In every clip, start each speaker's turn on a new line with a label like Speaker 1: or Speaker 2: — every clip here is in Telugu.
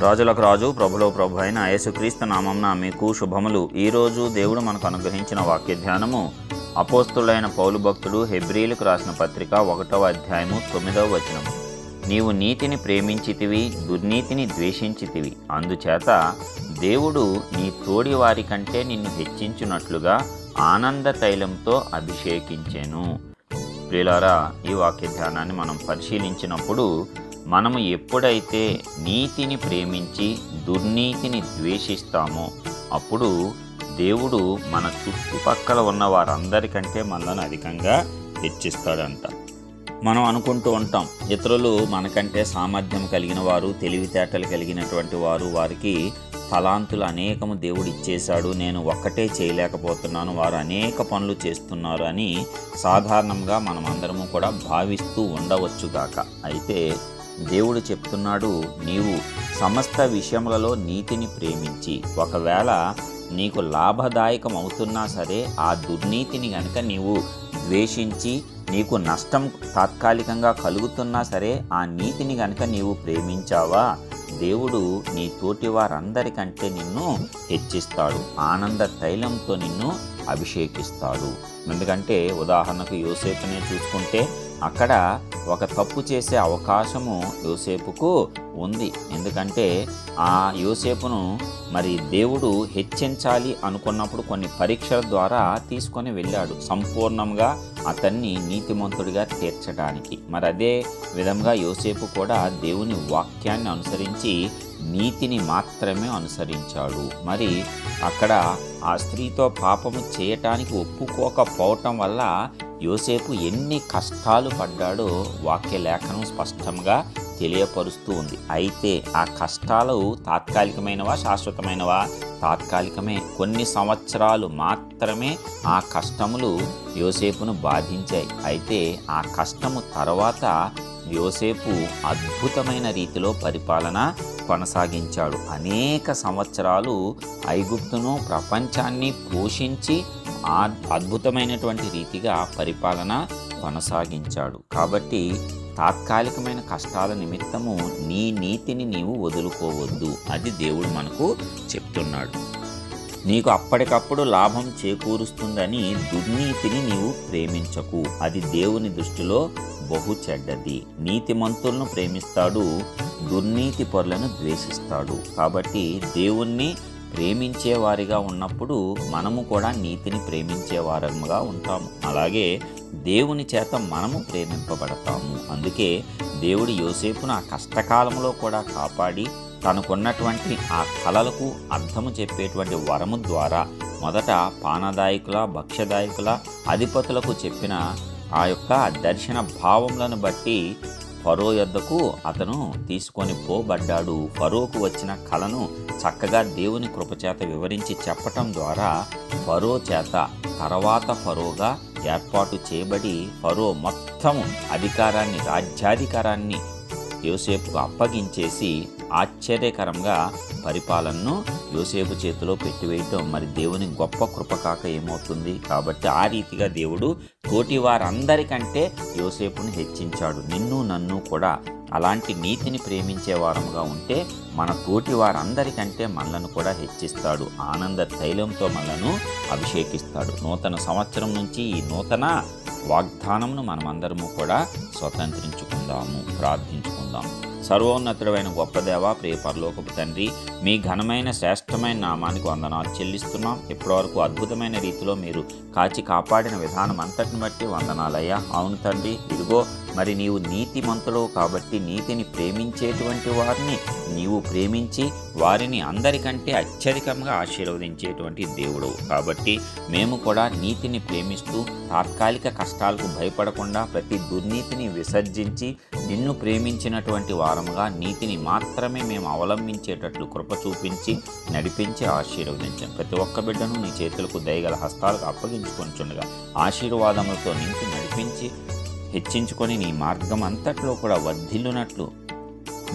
Speaker 1: రాజులకు రాజు ప్రభులో ప్రభు అయిన యేసుక్రీస్తు నామమున మీకు శుభములు. ఈరోజు దేవుడు మనకు అనుగ్రహించిన వాక్య ధ్యానము అపోస్తులైన పౌలు భక్తుడు హెబ్రీలకు రాసిన పత్రిక 1వ అధ్యాయము 9వ వచనము. నీవు నీతిని ప్రేమించితివి, దుర్నీతిని ద్వేషించితివి, అందుచేత దేవుడు నీ తోడి వారి కంటే నిన్ను హెచ్చించున్నట్లుగా ఆనంద తైలంతో అభిషేకించెను. ప్రియులారా, ఈ వాక్య ధ్యానాన్ని మనం పరిశీలించినప్పుడు మనము ఎప్పుడైతే నీతిని ప్రేమించి దుర్నీతిని ద్వేషిస్తామో అప్పుడు దేవుడు మన చుట్టుపక్కల ఉన్న వారందరికంటే మనల్ని అధికంగా హెచ్చిస్తాడంట. మనం అనుకుంటూ ఉంటాం, ఇతరులు మనకంటే సామర్థ్యం కలిగిన వారు, తెలివితేటలు కలిగినటువంటి వారు, వారికి తలాంతులు అనేకము దేవుడు ఇచ్చేశాడు, నేను ఒక్కటే చేయలేకపోతున్నాను, వారు అనేక పనులు చేస్తున్నారు అని సాధారణంగా మనం అందరము కూడా భావిస్తూ ఉండవచ్చుగాక. అయితే దేవుడు చెప్తున్నాడు, నీవు సమస్త విషయములలో నీతిని ప్రేమించి, ఒకవేళ నీకు లాభదాయకం అవుతున్నా సరే ఆ దుర్నీతిని కనుక నీవు ద్వేషించి, నీకు నష్టం తాత్కాలికంగా కలుగుతున్నా సరే ఆ నీతిని కనుక నీవు ప్రేమించావా, దేవుడు నీ తోటి వారందరికంటే నిన్ను హెచ్చిస్తాడు, ఆనంద తైలంతో నిన్ను అభిషేకిస్తాడు. ఎందుకంటే ఉదాహరణకు యోసేపునే చూసుకుంటే అక్కడ ఒక తప్పు చేసే అవకాశము యోసేపుకు ఉంది. ఎందుకంటే ఆ యోసేపును మరి దేవుడు హెచ్చించాలి అనుకున్నప్పుడు కొన్ని పరీక్షల ద్వారా తీసుకొని వెళ్ళాడు, సంపూర్ణంగా అతన్ని నీతిమంతుడిగా తీర్చడానికి. మరి అదే విధంగా యోసేపు కూడా దేవుని వాక్యాన్ని అనుసరించి నీతిని మాత్రమే అనుసరించాడు. మరి అక్కడ ఆ స్త్రీతో పాపము చేయటానికి ఒప్పుకోకపోవటం వల్ల యోసేపు ఎన్ని కష్టాలు పడ్డాడో వాక్య లేఖనం స్పష్టంగా తెలియపరుస్తూ ఉంది. అయితే ఆ కష్టాలు తాత్కాలికమైనవా, శాశ్వతమైనవా? తాత్కాలికమే. కొన్ని సంవత్సరాలు మాత్రమే ఆ కష్టములు యోసేపును బాధించాయి. అయితే ఆ కష్టము తర్వాత యోసేపు అద్భుతమైన రీతిలో పరిపాలన కొనసాగించాడు. అనేక సంవత్సరాలు ఐగుప్తును, ప్రపంచాన్ని పోషించి అద్భుతమైనటువంటి రీతిగా పరిపాలన కొనసాగించాడు. కాబట్టి తాత్కాలికమైన కష్టాల నిమిత్తము నీ నీతిని నీవు వదులుకోవద్దు, అది దేవుడు మనకు చెప్తున్నాడు. నీకు అప్పటికప్పుడు లాభం చేకూరుస్తుందని దుర్నీతిని నీవు ప్రేమించకు, అది దేవుని దృష్టిలో బహు చెడ్డది. నీతిమంతులను ప్రేమిస్తాడు, దుర్నీతి పరులను ద్వేషిస్తాడు. కాబట్టి దేవుణ్ణి ప్రేమించేవారిగా ఉన్నప్పుడు మనము కూడా నీతిని ప్రేమించేవారముగా ఉంటాము. అలాగే దేవుని చేత మనము ప్రేమింపబడతాము. అందుకే దేవుడు యోసేపును ఆ కష్టకాలంలో కూడా కాపాడి తనకున్నటువంటి ఆ కలలకు అర్థము చెప్పేటువంటి వరము ద్వారా మొదట పానదాయకుల, భక్ష్యదాయకుల అధిపతులకు చెప్పిన ఆ యొక్క దర్శన భావములను బట్టి ఫరో యొద్దకు అతను తీసుకొని పోబడ్డాడు. ఫరోకు వచ్చిన కలను చక్కగా దేవుని కృపచేత వివరించి చెప్పటం ద్వారా ఫరో చేత తర్వాత ఫరోగా ఏర్పాటు చేయబడి ఫరో మొత్తము అధికారాన్ని, రాజ్యాధికారాన్ని యోసేపుకు అప్పగించేసి ఆశ్చర్యకరంగా పరిపాలనను యోసేపు చేతిలో పెట్టివేయటం మరి దేవుని గొప్ప కృప కాక ఏమవుతుంది? కాబట్టి ఆ రీతిగా దేవుడు తోటి వారందరికంటే యోసేపును హెచ్చించాడు. నిన్ను నన్ను కూడా అలాంటి నీతిని ప్రేమించే వారముగా ఉంటే మన తోటి వారందరికంటే మనలను కూడా హెచ్చిస్తాడు, ఆనంద తైలంతో మనలను అభిషేకిస్తాడు. నూతన సంవత్సరం నుంచి ఈ నూతన వాగ్దానమును మనమందరము కూడా స్వతంత్రించుకుందాము, ప్రార్థించుకుందాం. సర్వోన్నతుడైన గొప్ప దేవ, ప్రియ పరలోకపు తండ్రి, మీ ఘనమైన శ్రేష్టమైన నామానికి వందనాలు చెల్లిస్తున్నాం. ఇప్పటివరకు అద్భుతమైన రీతిలో మీరు కాచి కాపాడిన విధానం అంతటిని బట్టి వందనాలయ్యా. అవును తండ్రి, ఇదిగో మరి నీవు నీతిమంతుడు కాబట్టి నీతిని ప్రేమించేటువంటి వారిని నీవు ప్రేమించి వారిని అందరికంటే అత్యధికంగా ఆశీర్వదించేటువంటి దేవుడు. కాబట్టి మేము కూడా నీతిని ప్రేమిస్తూ తాత్కాలిక కష్టాలకు భయపడకుండా ప్రతి దుర్నీతిని విసర్జించి నిన్ను ప్రేమించినటువంటి వారముగా నీతిని మాత్రమే మేము అవలంబించేటట్లు కృప చూపించి నడిపించి ఆశీర్వదించాం. ప్రతి ఒక్క బిడ్డను నీ చేతులకు దయగల హస్తాలకు అప్పగించుకొనిచుండగా ఆశీర్వాదములతో నింపి నడిపించి హెచ్చించుకొని నీ మార్గం అంతట్లో కూడా వర్ధిల్లునట్లు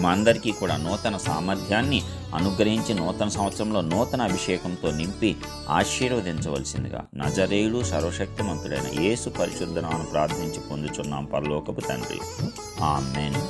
Speaker 1: మా అందరికీ కూడా నూతన సామర్థ్యాన్ని అనుగ్రహించి నూతన సంవత్సరంలో నూతన అభిషేకంతో నింపి ఆశీర్వదించవలసిందిగా నజరేయుడు సర్వశక్తిమంతుడైన యేసు పరిశుద్ధ నామమున ప్రార్థించి పొందుచున్నాం పరలోకపు తండ్రి. ఆమేన్.